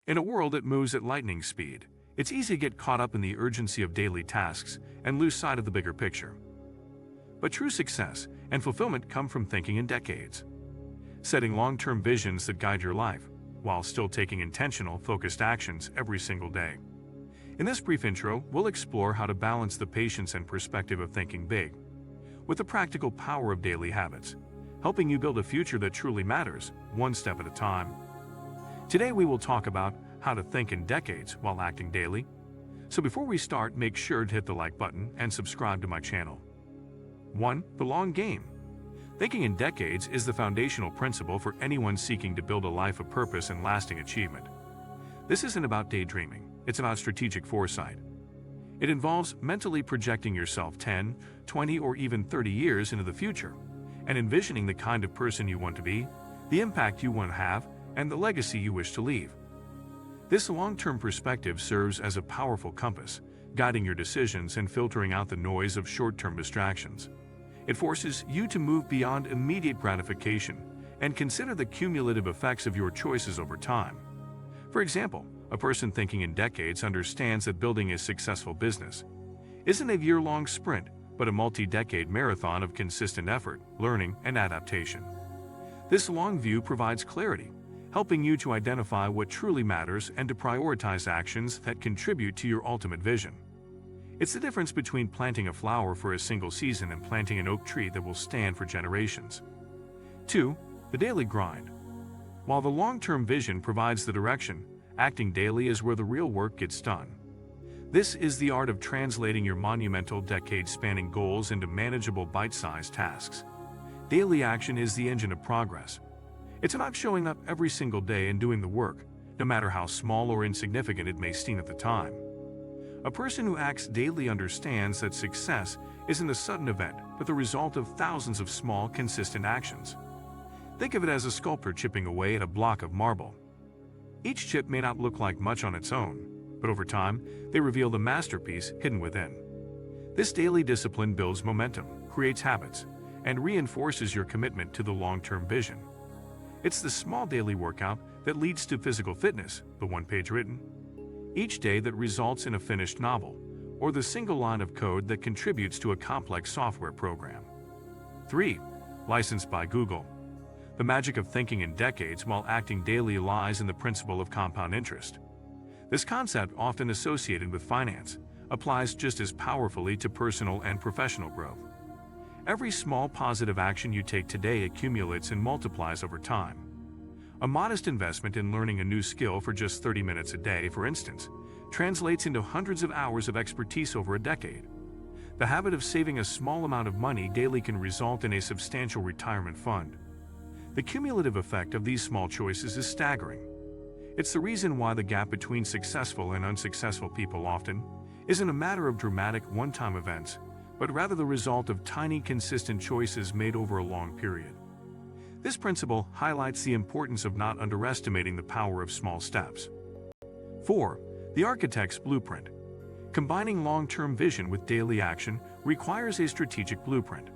In a world that moves at lightning speed, it's easy to get caught up in the urgency of daily tasks and lose sight of the bigger picture. But true success and fulfillment come from thinking in decades, setting long-term visions that guide your life, while still taking intentional, focused actions every single day. In this brief intro, we'll explore how to balance the patience and perspective of thinking big with the practical power of daily habits, helping you build a future that truly matters, one step at a time. Today we will talk about how to think in decades while acting daily. So before we start, make sure to hit the like button and subscribe to my channel. 1. The long game. Thinking in decades is the foundational principle for anyone seeking to build a life of purpose and lasting achievement. This isn't about daydreaming, it's about strategic foresight. It involves mentally projecting yourself 10, 20, or even 30 years into the future, and envisioning the kind of person you want to be, the impact you want to have, and the legacy you wish to leave. This long-term perspective serves as a powerful compass, guiding your decisions and filtering out the noise of short-term distractions. It forces you to move beyond immediate gratification and consider the cumulative effects of your choices over time. For example, a person thinking in decades understands that building a successful business isn't a year-long sprint, but a multi-decade marathon of consistent effort, learning, and adaptation. This long view provides clarity, helping you to identify what truly matters and to prioritize actions that contribute to your ultimate vision. It's the difference between planting a flower for a single season and planting an oak tree that will stand for generations. 2. The daily grind. While the long-term vision provides the direction, acting daily is where the real work gets done. This is the art of translating your monumental, decade-spanning goals into manageable, bite-sized tasks. Daily action is the engine of progress. It's about showing up every single day and doing the work, no matter how small or insignificant it may seem at the time. A person who acts daily understands that success isn't a sudden event, but the result of thousands of small, consistent actions. Think of it as a sculptor chipping away at a block of marble. Each chip may not look like much on its own, but over time, they reveal the masterpiece hidden within. This daily discipline builds momentum, creates habits, and reinforces your commitment to the long-term vision. It's the small daily workout that leads to physical fitness, the one page written each day that results in a finished novel, or the single line of code that contributes to a complex software program. 3. Licensed by Google. The magic of thinking in decades while acting daily lies in the principle of compound interest. This concept, often associated with finance, applies just as powerfully to personal and professional growth. Every small positive action you take today accumulates and multiplies over time. A modest investment in learning a new skill for just 30 minutes a day, for instance, translates into hundreds of hours of expertise over a decade. The habit of saving a small amount of money daily can result in a substantial retirement fund. The cumulative effect of these small choices is staggering. It's the reason why the gap between successful and unsuccessful people often isn't a matter of dramatic one-time events, but rather the result of tiny, consistent choices made over a long period. This principle highlights the importance of not underestimating the power of small steps. 4. The architect's blueprint. Combining long-term vision with daily action requires a strategic blueprint.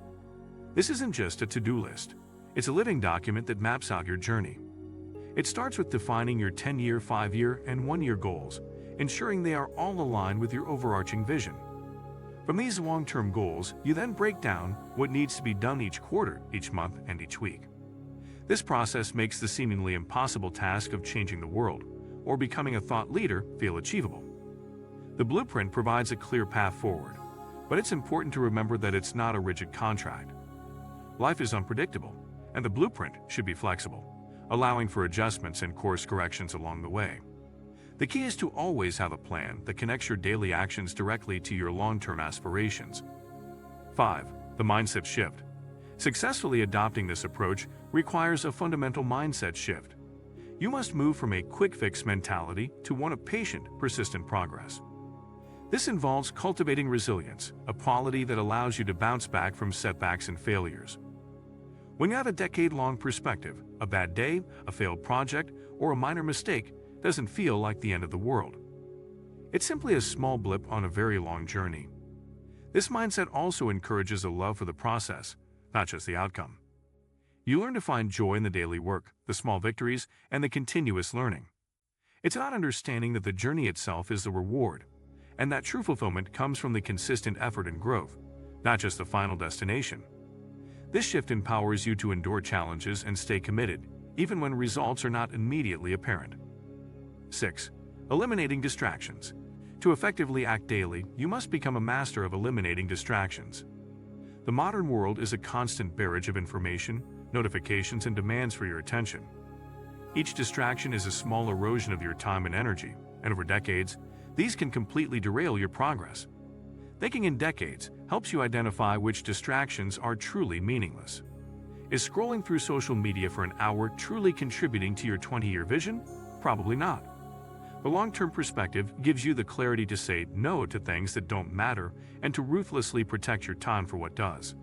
This isn't just a to-do list. It's a living document that maps out your journey. It starts with defining your 10-year, 5-year, and 1-year goals, ensuring they are all aligned with your overarching vision. From these long-term goals, you then break down what needs to be done each quarter, each month, and each week. This process makes the seemingly impossible task of changing the world or becoming a thought leader feel achievable. The blueprint provides a clear path forward, but it's important to remember that it's not a rigid contract. Life is unpredictable, and the blueprint should be flexible, allowing for adjustments and course corrections along the way. The key is to always have a plan that connects your daily actions directly to your long-term aspirations. 5. The mindset shift. Successfully adopting this approach requires a fundamental mindset shift. You must move from a quick-fix mentality to one of patient, persistent progress. This involves cultivating resilience, a quality that allows you to bounce back from setbacks and failures. When you have a decade-long perspective, a bad day, a failed project, or a minor mistake doesn't feel like the end of the world. It's simply a small blip on a very long journey. This mindset also encourages a love for the process, not just the outcome. You learn to find joy in the daily work, the small victories, and the continuous learning. It's about understanding that the journey itself is the reward, and that true fulfillment comes from the consistent effort and growth, not just the final destination. This shift empowers you to endure challenges and stay committed, even when results are not immediately apparent. 6. Eliminating distractions. To effectively act daily, you must become a master of eliminating distractions. The modern world is a constant barrage of information, notifications, and demands for your attention. Each distraction is a small erosion of your time and energy, and over decades, these can completely derail your progress. Thinking in decades helps you identify which distractions are truly meaningless. Is scrolling through social media for an hour truly contributing to your 20-year vision? Probably not. The long-term perspective gives you the clarity to say no to things that don't matter and to ruthlessly protect your time for what does.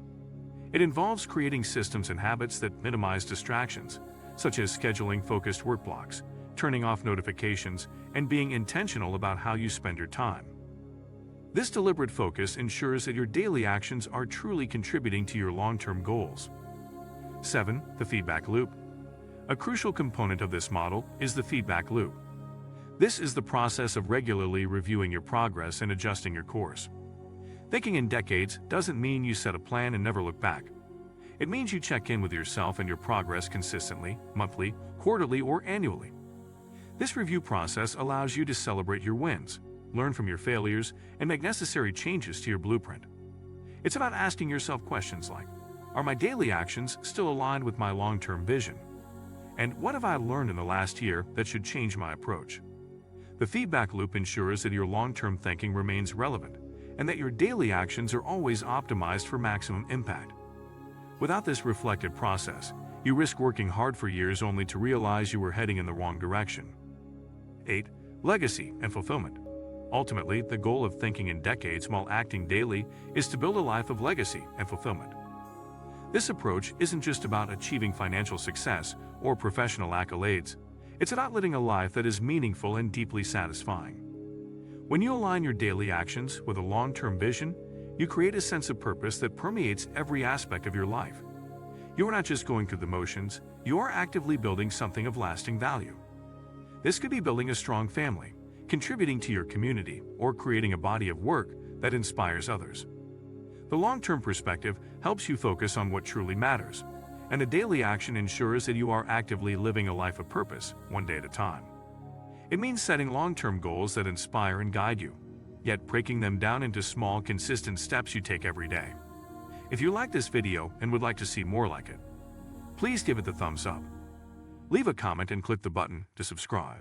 It involves creating systems and habits that minimize distractions, such as scheduling focused work blocks, turning off notifications, and being intentional about how you spend your time. This deliberate focus ensures that your daily actions are truly contributing to your long-term goals. 7. The feedback loop. A crucial component of this model is the feedback loop. This is the process of regularly reviewing your progress and adjusting your course. Thinking in decades doesn't mean you set a plan and never look back. It means you check in with yourself and your progress consistently, monthly, quarterly, or annually. This review process allows you to celebrate your wins, learn from your failures, and make necessary changes to your blueprint. It's about asking yourself questions like, are my daily actions still aligned with my long-term vision? And what have I learned in the last year that should change my approach? The feedback loop ensures that your long-term thinking remains relevant and that your daily actions are always optimized for maximum impact. Without this reflective process, you risk working hard for years only to realize you were heading in the wrong direction. 8. Legacy and fulfillment. Ultimately, the goal of thinking in decades while acting daily is to build a life of legacy and fulfillment. This approach isn't just about achieving financial success or professional accolades. It's about living a life that is meaningful and deeply satisfying. When you align your daily actions with a long-term vision, you create a sense of purpose that permeates every aspect of your life. You are not just going through the motions, you are actively building something of lasting value. This could be building a strong family, contributing to your community, or creating a body of work that inspires others. The long-term perspective helps you focus on what truly matters, and the daily action ensures that you are actively living a life of purpose, one day at a time. It means setting long-term goals that inspire and guide you, yet breaking them down into small, consistent steps you take every day. If you like this video and would like to see more like it, please give it the thumbs up. Leave a comment and click the button to subscribe.